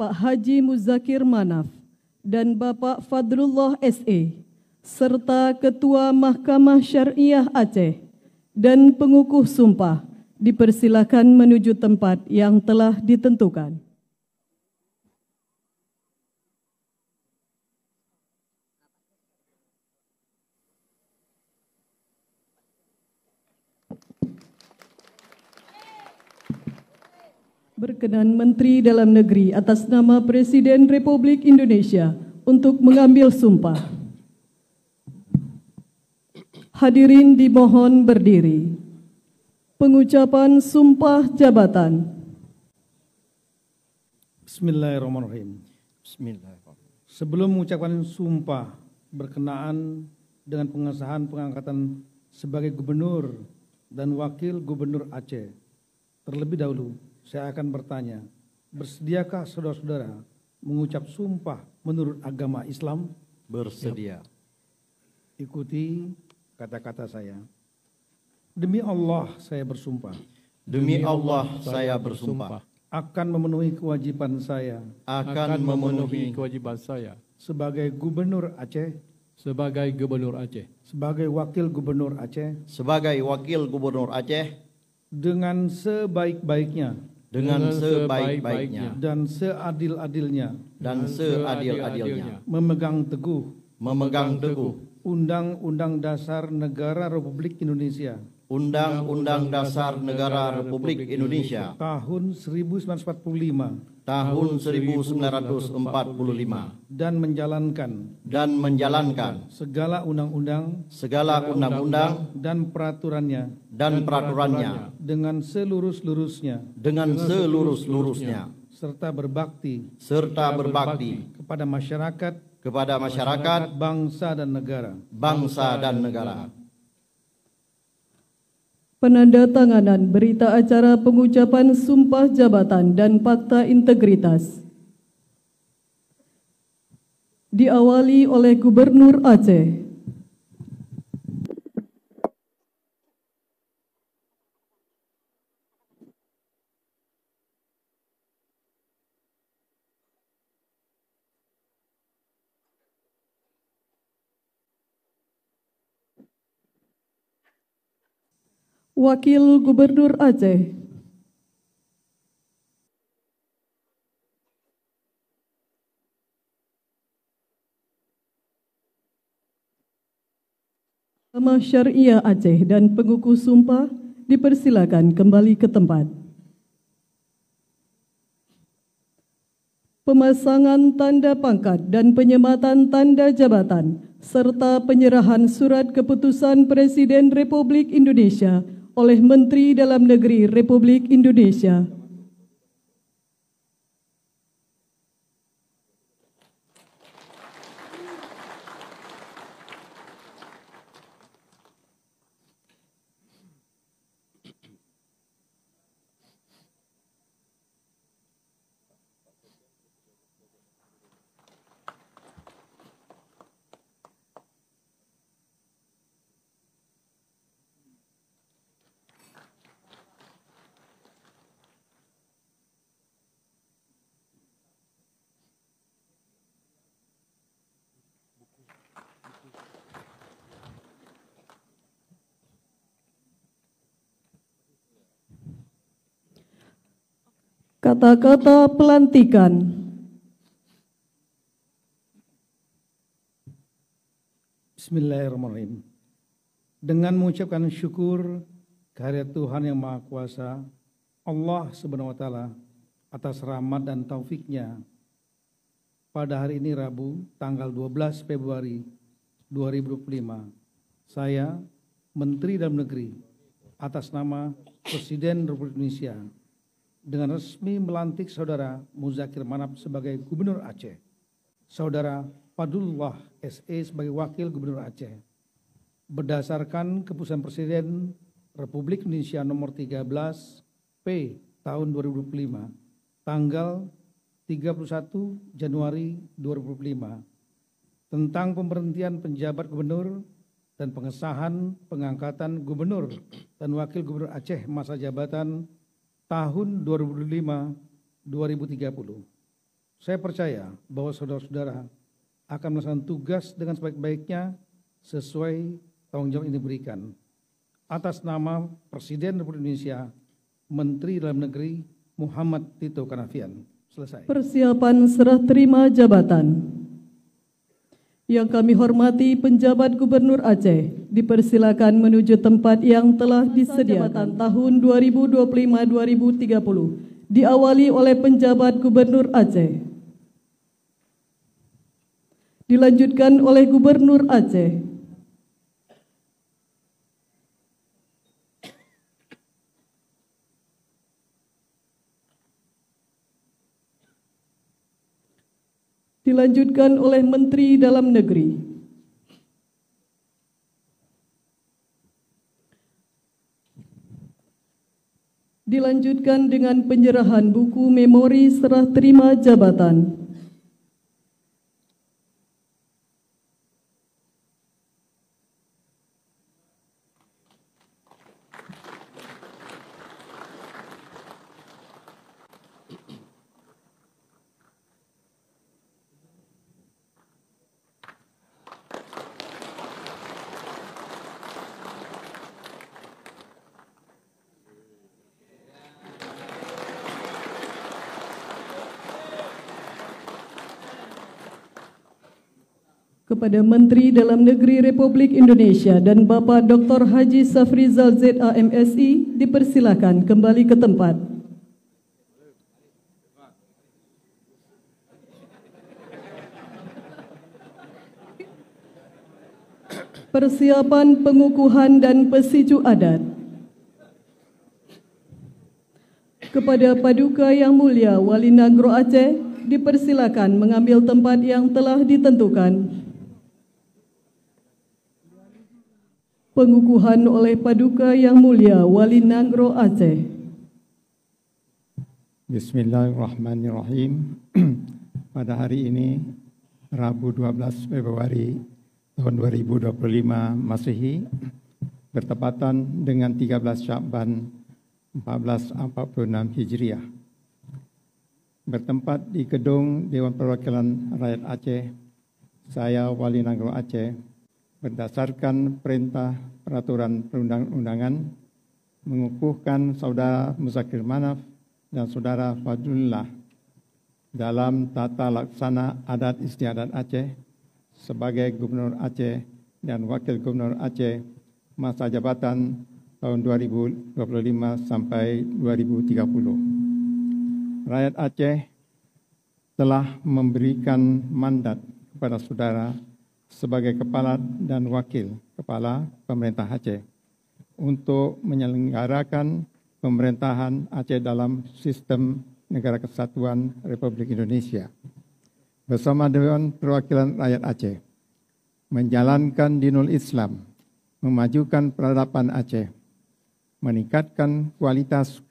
Pak Haji Muzakir Manaf dan Bapak Fadlullah SE, serta Ketua Mahkamah Syariah Aceh dan pengukuh sumpah dipersilakan menuju tempat yang telah ditentukan. Berkenan Menteri Dalam Negeri atas nama Presiden Republik Indonesia untuk mengambil sumpah. Hadirin dimohon berdiri. Pengucapan sumpah jabatan. Bismillahirrahmanirrahim. Bismillahirrahmanirrahim. Sebelum mengucapkan sumpah berkenaan dengan pengesahan pengangkatan sebagai Gubernur dan Wakil Gubernur Aceh, terlebih dahulu saya akan bertanya, bersediakah saudara-saudara mengucap sumpah menurut agama Islam? Bersedia. Ikuti kata-kata saya. Demi Allah saya bersumpah. Demi Allah saya bersumpah. Akan memenuhi kewajiban saya. Akan memenuhi kewajiban saya. Sebagai Gubernur Aceh. Sebagai Gubernur Aceh. Sebagai Wakil Gubernur Aceh. Sebagai Wakil Gubernur Aceh. Dengan sebaik-baiknya. Dengan sebaik-baiknya. Dan seadil-adilnya. Dan seadil-adilnya. Memegang teguh. Memegang teguh. Undang-Undang Dasar Negara Republik Indonesia. Undang-Undang Dasar Negara Republik Indonesia. Tahun 1945. Tahun 1945. Dan menjalankan. Segala undang-undang. Segala undang-undang. Dan peraturannya. Dengan seluruh-seluruhnya. Dengan seluruh-seluruhnya. Serta berbakti. Kepada masyarakat. Bangsa dan negara. Penandatanganan berita acara pengucapan sumpah jabatan dan fakta integritas diawali oleh Gubernur Aceh. Wakil Gubernur Aceh. Mahkamah Syariah Aceh dan pengukuh sumpah dipersilakan kembali ke tempat. Pemasangan tanda pangkat dan penyematan tanda jabatan serta penyerahan surat keputusan Presiden Republik Indonesia oleh Menteri Dalam Negeri Republik Indonesia. Kata-kata pelantikan. Bismillahirrahmanirrahim. Dengan mengucapkan syukur kehadirat Tuhan Yang Maha Kuasa, Allah Subhanahu wa Ta'ala, atas rahmat dan taufiknya, pada hari ini Rabu, tanggal 12 Februari 2025, saya, Menteri Dalam Negeri, atas nama Presiden Republik Indonesia, dengan resmi melantik Saudara Muzakir Manaf sebagai Gubernur Aceh, Saudara Fadlullah SE sebagai Wakil Gubernur Aceh, berdasarkan Keputusan Presiden Republik Indonesia nomor 13 P tahun 2025, tanggal 31 Januari 2025, tentang pemberhentian penjabat gubernur dan pengesahan pengangkatan gubernur dan wakil gubernur Aceh masa jabatan tahun 2005-2030. Saya percaya bahwa saudara-saudara akan melaksanakan tugas dengan sebaik-baiknya sesuai tanggung jawab yang diberikan. Atas nama Presiden Republik Indonesia, Menteri Dalam Negeri Muhammad Tito Karnavian. Selesai. Persiapan serah terima jabatan. Yang kami hormati penjabat Gubernur Aceh, dipersilakan menuju tempat yang telah disediakan tahun 2025-2030, diawali oleh penjabat Gubernur Aceh. Dilanjutkan oleh Gubernur Aceh. Dilanjutkan oleh Menteri Dalam Negeri. Dilanjutkan dengan penyerahan buku memori serah terima jabatan. Kepada Menteri Dalam Negeri Republik Indonesia dan Bapak Dr. Haji Safrizal ZA MSI, dipersilakan kembali ke tempat. Persiapan pengukuhan dan pesiju adat. Kepada Paduka Yang Mulia Wali Nagro Aceh, dipersilakan mengambil tempat yang telah ditentukan. Pengukuhan oleh Paduka Yang Mulia Wali Nagro Aceh. Bismillahirrahmanirrahim. Pada hari ini, Rabu 12 Februari tahun 2025 Masehi, bertepatan dengan 13 Syakban 1446 Hijriah. Bertempat di Gedung Dewan Perwakilan Rakyat Aceh, saya Wali Nagro Aceh, berdasarkan perintah peraturan perundang-undangan, mengukuhkan Saudara Muzakir Manaf dan Saudara Fadlullah dalam tata laksana adat istiadat Aceh sebagai Gubernur Aceh dan Wakil Gubernur Aceh masa jabatan tahun 2025 sampai 2030. Rakyat Aceh telah memberikan mandat kepada saudara sebagai Kepala dan Wakil Kepala Pemerintah Aceh untuk menyelenggarakan pemerintahan Aceh dalam sistem Negara Kesatuan Republik Indonesia bersama Dewan Perwakilan Rakyat Aceh, menjalankan dinul Islam, memajukan peradaban Aceh, meningkatkan kualitas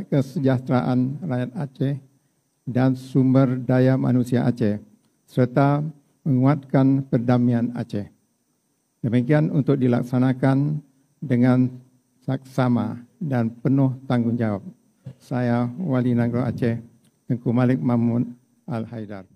kesejahteraan rakyat Aceh dan sumber daya manusia Aceh, serta menguatkan perdamaian Aceh. Demikian untuk dilaksanakan dengan saksama dan penuh tanggung jawab. Saya Wali Nagro Aceh, Tengku Malik Mamun Al-Haidar.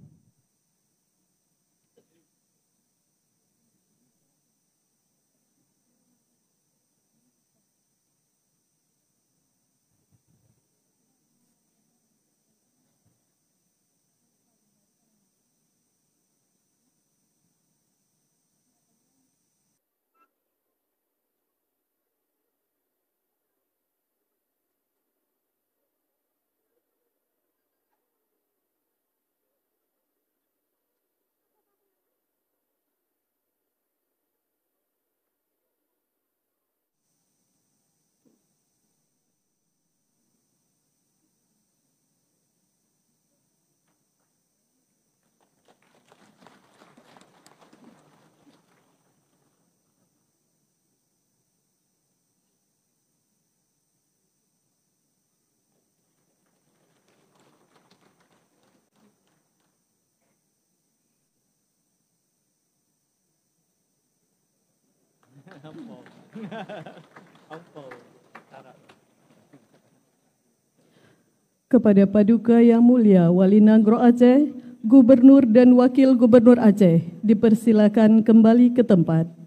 Kepada Paduka Yang Mulia Wali Nagro Aceh, Gubernur dan Wakil Gubernur Aceh, dipersilakan kembali ke tempat.